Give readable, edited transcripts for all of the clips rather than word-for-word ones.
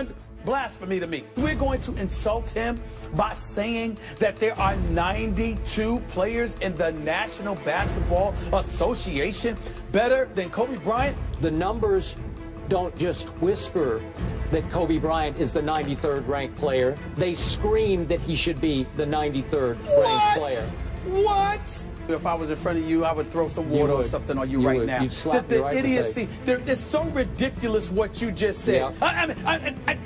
beyond blasphemy to me. We're going to insult him by saying that there are 92 players in the National Basketball Association better than Kobe Bryant. The numbers don't just whisper that Kobe Bryant is the 93rd ranked player. They scream that he should be the 93rd ranked player. What? If I was in front of you, I would throw some water or something on you right now. You'd slap me right in the face. Idiocy. It's so ridiculous what you just said. Yeah.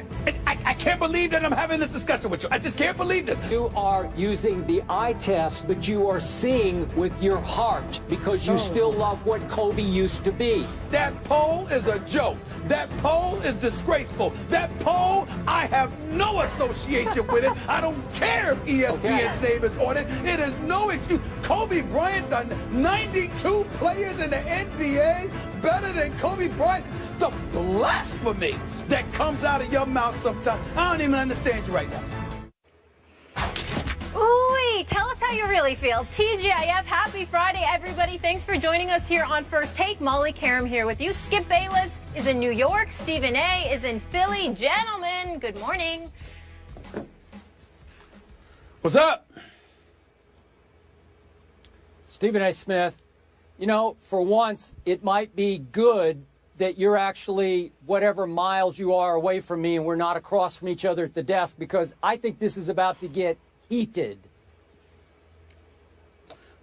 I can't believe that I'm having this discussion with you. I just can't believe this. You are using the eye test, but you are seeing with your heart because you still love what Kobe used to be. That poll is a joke. That poll is disgraceful. That poll, I have no association with it. I don't care if ESPN David's on it. It is no excuse. Kobe Bryant done 92 players in the NBA better than Kobe Bryant. The blasphemy that comes out of your mouth sometimes. I don't even understand you right now. Ooh, tell us how you really feel. TGIF, happy Friday, everybody. Thanks for joining us here on First Take. Molly Karam here with you. Skip Bayless is in New York. Stephen A. is in Philly. Gentlemen, good morning. What's up? Stephen A. Smith, you know, for once, it might be good that you're actually whatever miles you are away from me and we're not across from each other at the desk, because I think this is about to get heated.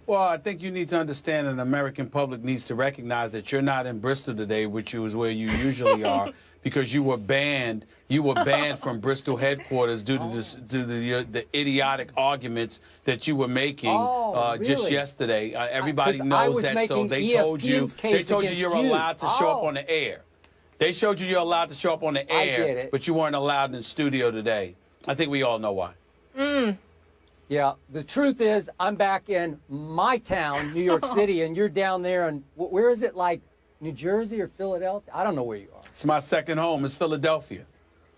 Well, I think you need to understand that the American public needs to recognize that you're not in Bristol today, which is where you usually are, because you were banned. You were banned from Bristol headquarters due to the idiotic arguments that you were making just yesterday. Everybody knows that, so they told you you're allowed to show up on the air. They showed you you're allowed to show up on the air, but you weren't allowed in the studio today. I think we all know why. Yeah, the truth is I'm back in my town, New York City, and you're down there, and where is it, like New Jersey or Philadelphia? I don't know where you are. It's my second home. It's Philadelphia.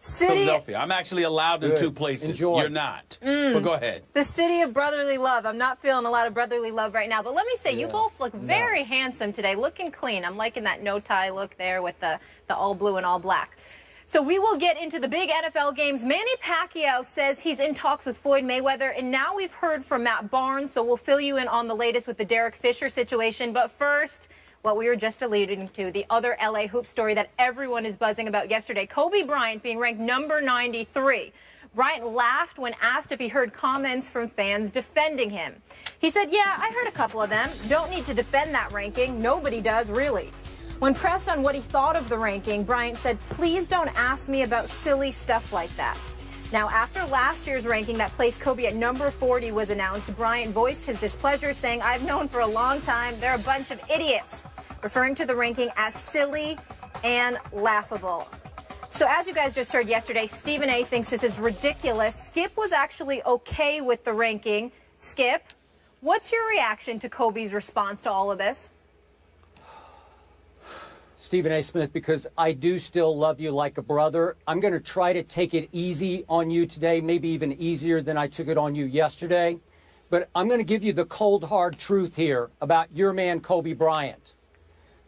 Philadelphia. I'm actually allowed in two places. Enjoy. You're not. But go ahead. The city of brotherly love. I'm not feeling a lot of brotherly love right now. But let me say, you both look very handsome today, looking clean. I'm liking that no-tie look there with the all blue and all black. So we will get into the big NFL games. Manny Pacquiao says he's in talks with Floyd Mayweather. And now we've heard from Matt Barnes, so we'll fill you in on the latest with the Derek Fisher situation. But first, what we were just alluding to, the other LA hoop story that everyone is buzzing about yesterday. Kobe Bryant being ranked number 93. Bryant laughed when asked if he heard comments from fans defending him. He said, yeah, I heard a couple of them. Don't need to defend that ranking. Nobody does, really. When pressed on what he thought of the ranking, Bryant said, please don't ask me about silly stuff like that. Now, after last year's ranking that placed Kobe at number 40 was announced, Bryant voiced his displeasure, saying, I've known for a long time they're a bunch of idiots, referring to the ranking as silly and laughable. So as you guys just heard yesterday, Stephen A. thinks this is ridiculous. Skip was actually okay with the ranking. Skip, what's your reaction to Kobe's response to all of this? Stephen A. Smith, because I do still love you like a brother. I'm going to try to take it easy on you today, maybe even easier than I took it on you yesterday. But I'm going to give you the cold, hard truth here about your man, Kobe Bryant.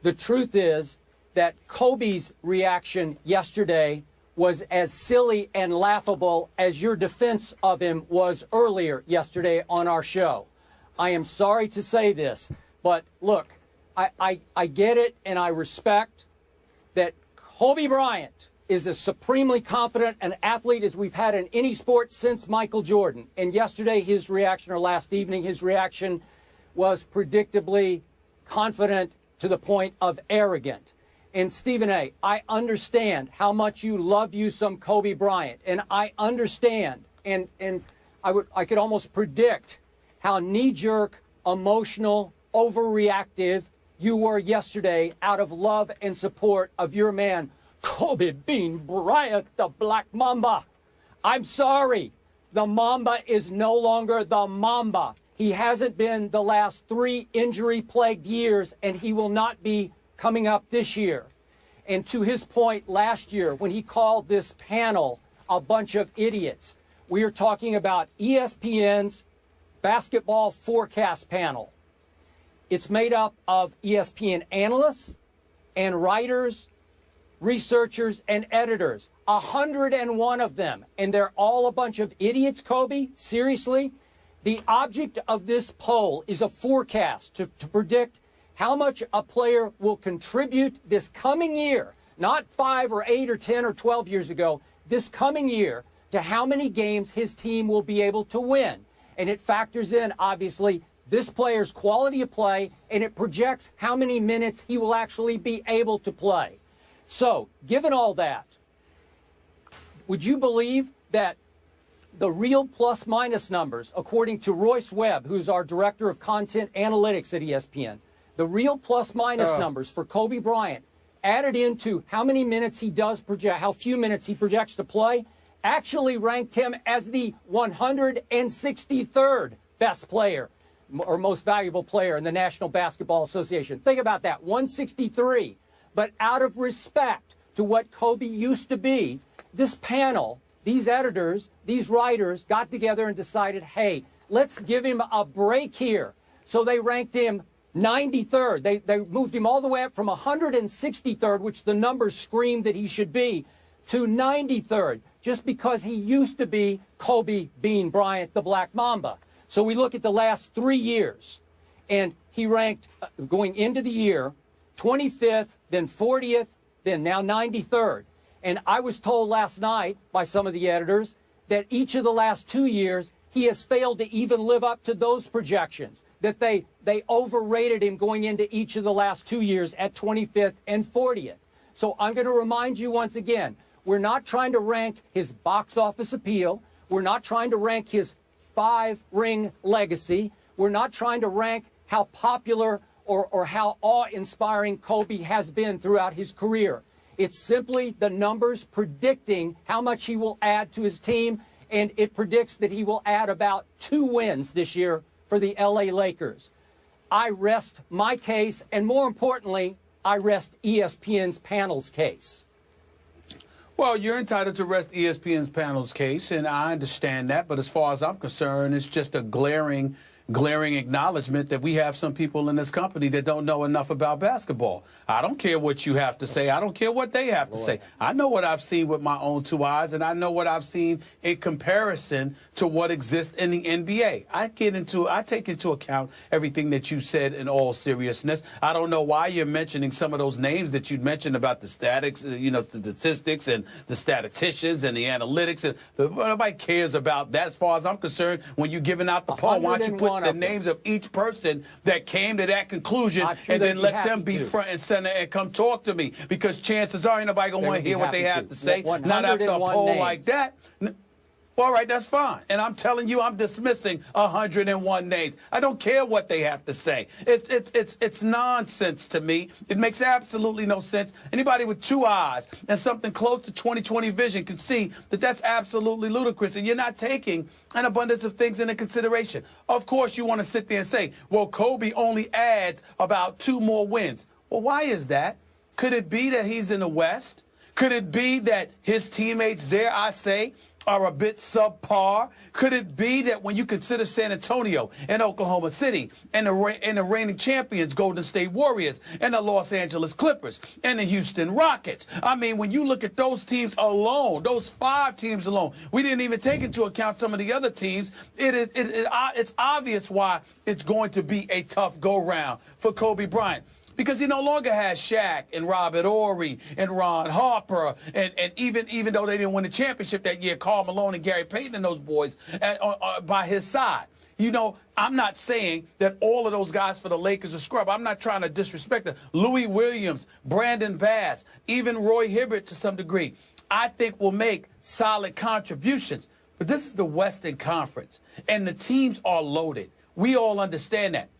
The truth is that Kobe's reaction yesterday was as silly and laughable as your defense of him was earlier yesterday on our show. I am sorry to say this, but look, I get it, and I respect that Kobe Bryant is as supremely confident an athlete as we've had in any sport since Michael Jordan. And yesterday, his reaction, or last evening, his reaction was predictably confident to the point of arrogant. And Stephen A., I understand how much you love you some Kobe Bryant, and I understand, and I could almost predict how knee-jerk, emotional, overreactive you were yesterday out of love and support of your man, Kobe Bean Bryant, the Black Mamba. I'm sorry. The Mamba is no longer the Mamba. He hasn't been the last 3 injury-plagued years, and he will not be coming up this year. And to his point last year, when he called this panel a bunch of idiots, we are talking about ESPN's basketball forecast panel. It's made up of ESPN analysts and writers researchers, and editors, 101 of them, and they're all a bunch of idiots, Kobe? Seriously? The object of this poll is a forecast to predict how much a player will contribute this coming year, not 5 or 8 or 10 or 12 years ago, this coming year, to how many games his team will be able to win. And it factors in, obviously, this player's quality of play, and it projects how many minutes he will actually be able to play. So, given all that, would you believe that the real plus-minus numbers, according to Royce Webb, who's our Director of Content Analytics at ESPN, the real plus-minus numbers for Kobe Bryant, added into how many minutes he does project, how few minutes he projects to play, actually ranked him as the 163rd best player or most valuable player in the National Basketball Association. Think about that, 163. But out of respect to what Kobe used to be, this panel, these editors, these writers got together and decided, hey, let's give him a break here. So they ranked him 93rd. They moved him all the way up from 163rd, which the numbers screamed that he should be, to 93rd, just because he used to be Kobe Bean Bryant, the Black Mamba. So we look at the last 3 years, and he ranked, going into the year, 25th, then 40th, then now 93rd. And I was told last night by some of the editors that each of the last 2 years, he has failed to even live up to those projections, that they overrated him going into each of the last 2 years at 25th and 40th. So I'm going to remind you once again, we're not trying to rank his box office appeal. We're not trying to rank his 5-ring legacy. We're not trying to rank how popular or how awe-inspiring Kobe has been throughout his career. It's simply the numbers predicting how much he will add to his team, and it predicts that he will add about 2 wins this year for the LA Lakers. I rest my case, and more importantly, I rest ESPN's panel's case. Well, you're entitled to rest ESPN's panel's case, and I understand that. But as far as I'm concerned, it's just a glaring acknowledgement that we have some people in this company that don't know enough about basketball. I don't care what you have to say. I don't care what they have to say. I know what I've seen with my own 2 eyes, and I know what I've seen in comparison to what exists in the NBA. I take into account everything that you said in all seriousness. I don't know why you're mentioning some of those names that you mentioned about the statics, the statistics and the statisticians and the analytics. And nobody cares about that as far as I'm concerned. When you're giving out the poll, why don't you put the names of each person that came to that conclusion and then let them be front and center and come talk to me, because chances are ain't nobody going to want to hear what they have to say. Not after a poll like that. Well, all right, that's fine. And I'm telling you, I'm dismissing 101 names. I don't care what they have to say. It's nonsense to me. It makes absolutely no sense. Anybody with 2 eyes and something close to 20/20 vision can see that that's absolutely ludicrous, and you're not taking an abundance of things into consideration. Of course, you want to sit there and say, well, Kobe only adds about 2 more wins. Well, why is that? Could it be that he's in the West? Could it be that his teammates there, I say, are a bit subpar? Could it be that when you consider San Antonio and Oklahoma City and the reigning champions, Golden State Warriors, and the Los Angeles Clippers and the Houston Rockets, I mean, when you look at those teams alone, those 5 teams alone, we didn't even take into account some of the other teams, it's obvious why it's going to be a tough go-round for Kobe Bryant. Because he no longer has Shaq and Robert Horry and Ron Harper, and even though they didn't win the championship that year, Karl Malone and Gary Payton and those boys by his side. You know, I'm not saying that all of those guys for the Lakers are scrub. I'm not trying to disrespect them. Louis Williams, Brandon Bass, even Roy Hibbert to some degree, I think will make solid contributions. But this is the Western Conference, and the teams are loaded. We all understand that.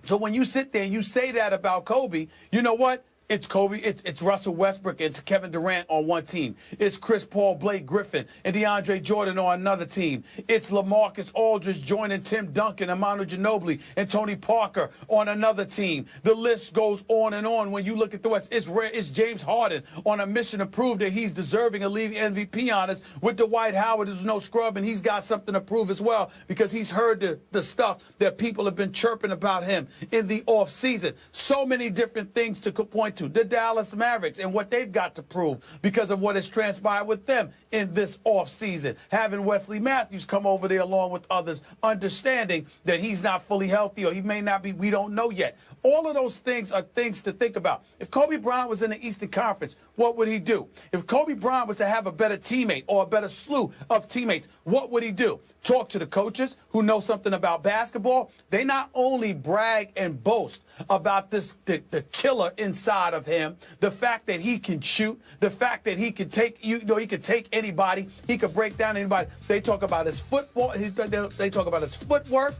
So when you sit there and you say that about Kobe, you know what? It's Kobe, it's Russell Westbrook, it's Kevin Durant on one team. It's Chris Paul, Blake Griffin, and DeAndre Jordan on another team. It's LaMarcus Aldridge joining Tim Duncan, Manu Ginobili, and Tony Parker on another team. The list goes on and on. When you look at the West, it's James Harden on a mission to prove that he's deserving of league MVP honors with Dwight Howard, who's no scrub, and he's got something to prove as well because he's heard the stuff that people have been chirping about him in the offseason. So many different things to point to, the Dallas Mavericks and what they've got to prove because of what has transpired with them in this offseason. Having Wesley Matthews come over there along with others, understanding that he's not fully healthy or he may not be, we don't know yet. All of those things are things to think about. If Kobe Bryant was in the Eastern Conference, what would he do? If Kobe Bryant was to have a better teammate or a better slew of teammates, what would he do? Talk to the coaches who know something about basketball. They not only brag and boast about the killer inside of him, the fact that he can shoot, the fact that he can take, he can take anybody, he can break down anybody. They talk about his football, they talk about his footwork,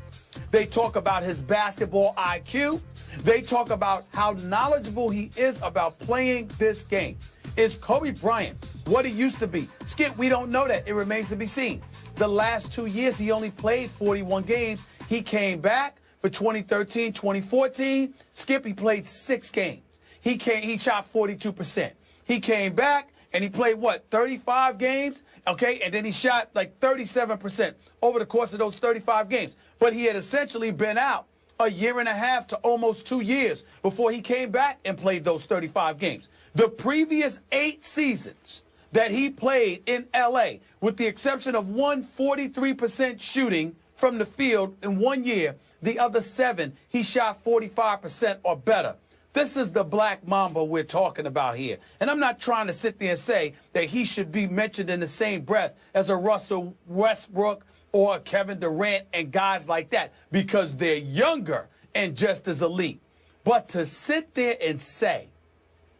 they talk about his basketball IQ. They talk about how knowledgeable he is about playing this game. Is Kobe Bryant what he used to be? Skip, we don't know that. It remains to be seen. The last 2 years, he only played 41 games. He came back for 2013, 2014. Skip, he played 6 games. He shot 42%. He came back and he played, 35 games? Okay, and then he shot like 37% over the course of those 35 games. But he had essentially been out a year and a half to almost 2 years before he came back and played those 35 games. The previous 8 seasons that he played in L.A., with the exception of 43% shooting from the field in 1 year, the other 7, he shot 45% or better. This is the Black Mamba we're talking about here. And I'm not trying to sit there and say that he should be mentioned in the same breath as a Russell Westbrook or Kevin Durant and guys like that, because they're younger and just as elite. But to sit there and say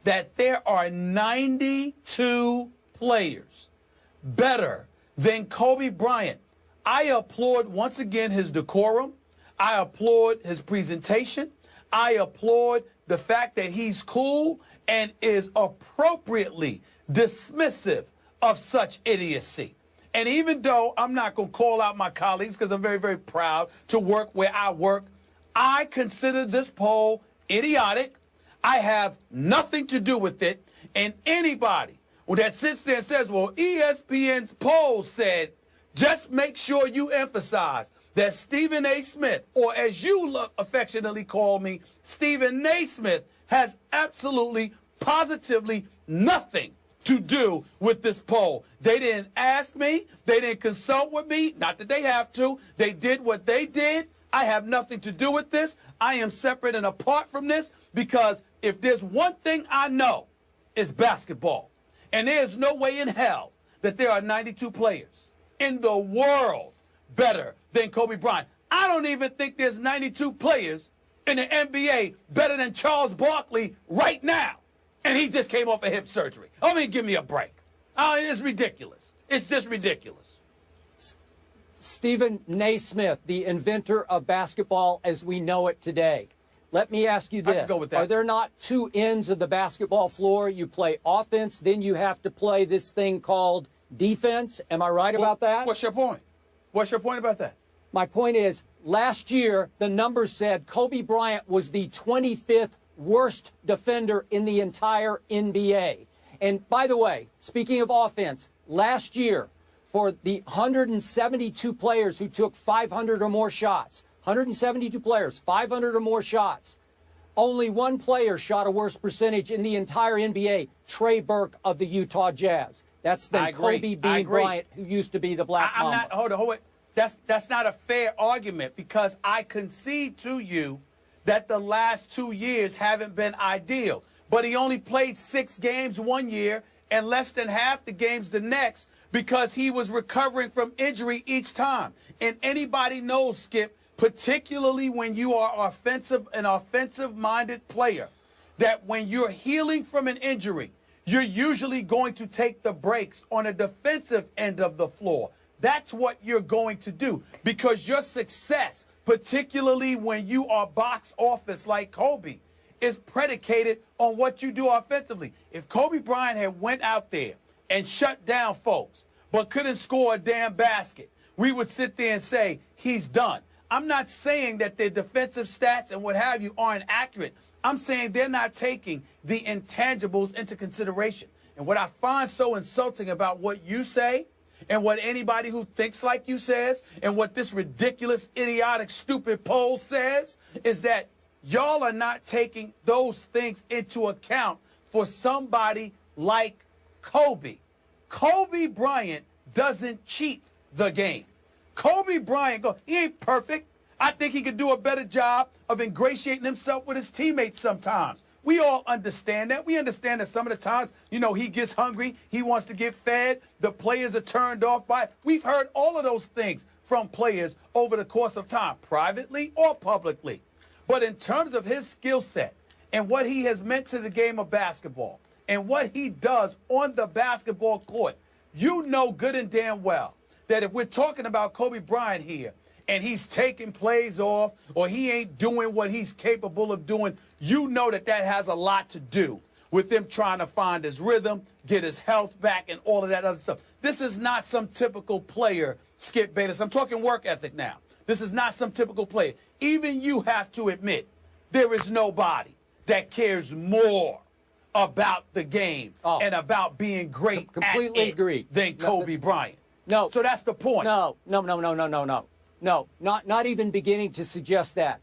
that there are 92 players better than Kobe Bryant, I applaud once again his decorum. I applaud his presentation. I applaud the fact that he's cool and is appropriately dismissive of such idiocy. And even though I'm not going to call out my colleagues because I'm very, very proud to work where I work, I consider this poll idiotic. I have nothing to do with it. And anybody that sits there and says, well, ESPN's poll said, just make sure you emphasize that Stephen A. Smith, or as you affectionately call me, Stephen Naismith, has absolutely, positively nothing to do with this poll. They didn't ask me. They didn't consult with me. Not that they have to. They did what they did. I have nothing to do with this. I am separate and apart from this, because if there's one thing I know, it's basketball. And there's no way in hell that there are 92 players in the world better than Kobe Bryant. I don't even think there's 92 players in the NBA better than Charles Barkley right now. And he just came off of hip surgery. I mean, give me a break. It's ridiculous. It's just ridiculous. Stephen Naismith, the inventor of basketball as we know it today. Let me ask you this. I can go with that. Are there not 2 ends of the basketball floor? You play offense, then you have to play this thing called defense. Am I right about that? What's your point? What's your point about that? My point is, last year, the numbers said Kobe Bryant was the 25th worst defender in the entire NBA. And by the way, speaking of offense, last year, for the 172 players who took 500 or more shots, 172 players, 500 or more shots, only 1 player shot a worse percentage in the entire NBA, Trey Burke of the Utah Jazz. That's the Kobe Bean Bryant, who used to be the Black Mamba. Hold on. That's not a fair argument, because I concede to you that the last 2 years haven't been ideal. But he only played 6 games 1 year and less than half the games the next, because he was recovering from injury each time. And anybody knows, Skip, particularly when you are an offensive-minded player, that when you're healing from an injury, you're usually going to take the breaks on a defensive end of the floor. That's what you're going to do, because your success, particularly when you are box office like Kobe, is predicated on what you do offensively. If Kobe Bryant had went out there and shut down folks, but couldn't score a damn basket, we would sit there and say he's done. I'm not saying that their defensive stats and what have you aren't accurate. I'm saying they're not taking the intangibles into consideration. And what I find so insulting about what you say, and what anybody who thinks like you says, and what this ridiculous, idiotic, stupid poll says, is that y'all are not taking those things into account for somebody like Kobe. Kobe Bryant doesn't cheat the game. Kobe Bryant, he ain't perfect. I think he could do a better job of ingratiating himself with his teammates sometimes. We all understand that. We understand that some of the times, he gets hungry, he wants to get fed, the players are turned off by it. We've heard all of those things from players over the course of time, privately or publicly. But in terms of his skill set and what he has meant to the game of basketball and what he does on the basketball court, you know good and damn well that if we're talking about Kobe Bryant here and he's taking plays off or he ain't doing what he's capable of doing, you know that has a lot to do with him trying to find his rhythm, get his health back, and all of that other stuff. This is not some typical player, Skip Bayless. I'm talking work ethic now. This is not some typical player. Even you have to admit there is nobody that cares more about the game and about being great completely at it agree. Than Kobe Bryant. No. So that's the point. No, not even beginning to suggest that.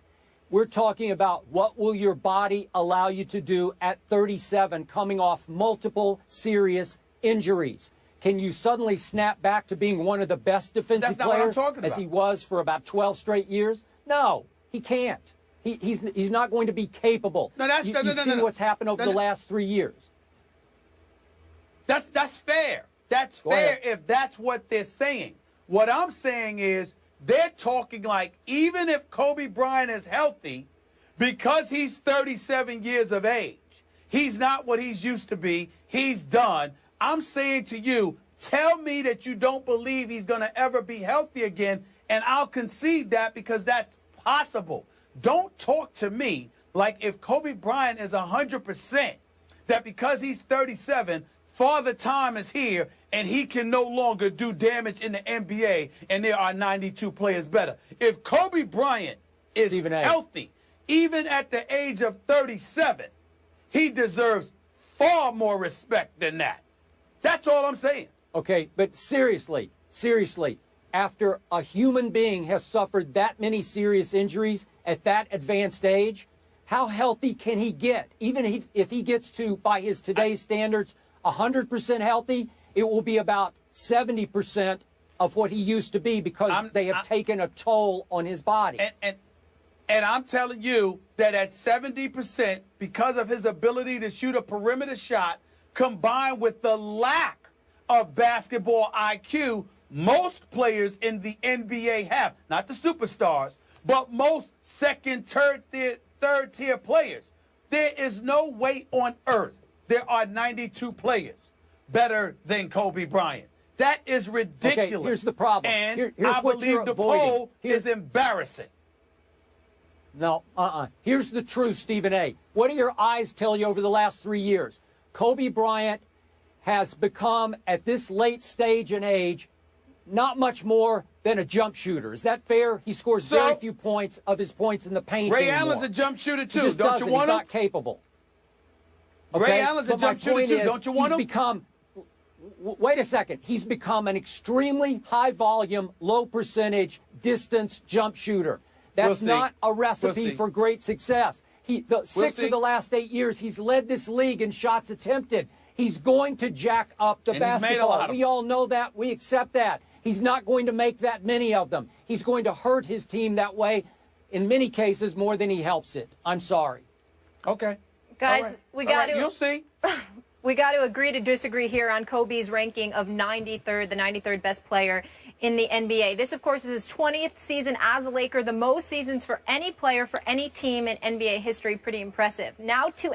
We're talking about what will your body allow you to do at 37, coming off multiple serious injuries. Can you suddenly snap back to being one of the best defensive players as he was for about 12 straight years? No, he can't. He's not going to be capable. You've seen what's happened over the last 3 years. That's fair. That's fair if that's what they're saying. What I'm saying is they're talking like even if Kobe Bryant is healthy, because he's 37 years of age, he's not what he's used to be. He's done. I'm saying to you, tell me that you don't believe he's going to ever be healthy again, and I'll concede that because that's possible. Don't talk to me like if Kobe Bryant is 100%, that because he's 37, Father Time is here and he can no longer do damage in the NBA and there are 92 players better. If Kobe Bryant is healthy, even at the age of 37, he deserves far more respect than that. That's all I'm saying. Okay, but seriously, after a human being has suffered that many serious injuries at that advanced age, how healthy can he get? Even if he gets to, by his today's standards, 100% healthy, it will be about 70% of what he used to be because they have taken a toll on his body. And I'm telling you that at 70%, because of his ability to shoot a perimeter shot, combined with the lack of basketball IQ, most players in the NBA have, not the superstars, but most second, third tier players. There is no way on earth there are 92 players better than Kobe Bryant. That is ridiculous. Okay, here's the problem. And here's I believe the poll is embarrassing. No, Here's the truth, Stephen A. What do your eyes tell you over the last 3 years? Kobe Bryant has become, at this late stage and age, not much more than a jump shooter. Is that fair? He scores very few points of his points in the paint Ray anymore. Allen's a jump shooter, too. He just Don't you want him? He's not capable. Okay? Ray Allen's a jump shooter, too. Don't you want him? Wait a second. He's become an extremely high-volume, low-percentage distance jump shooter. That's not a recipe for great success. Six of the last 8 years, he's led this league in shots attempted. He's going to jack up the basketball. We all know that. We accept that. He's not going to make that many of them. He's going to hurt his team that way, in many cases, more than he helps it. I'm sorry. Okay. Guys, we got to... You'll see. We got to agree to disagree here on Kobe's ranking of 93rd, the 93rd best player in the NBA. This, of course, is his 20th season as a Laker, the most seasons for any player for any team in NBA history. Pretty impressive. Now to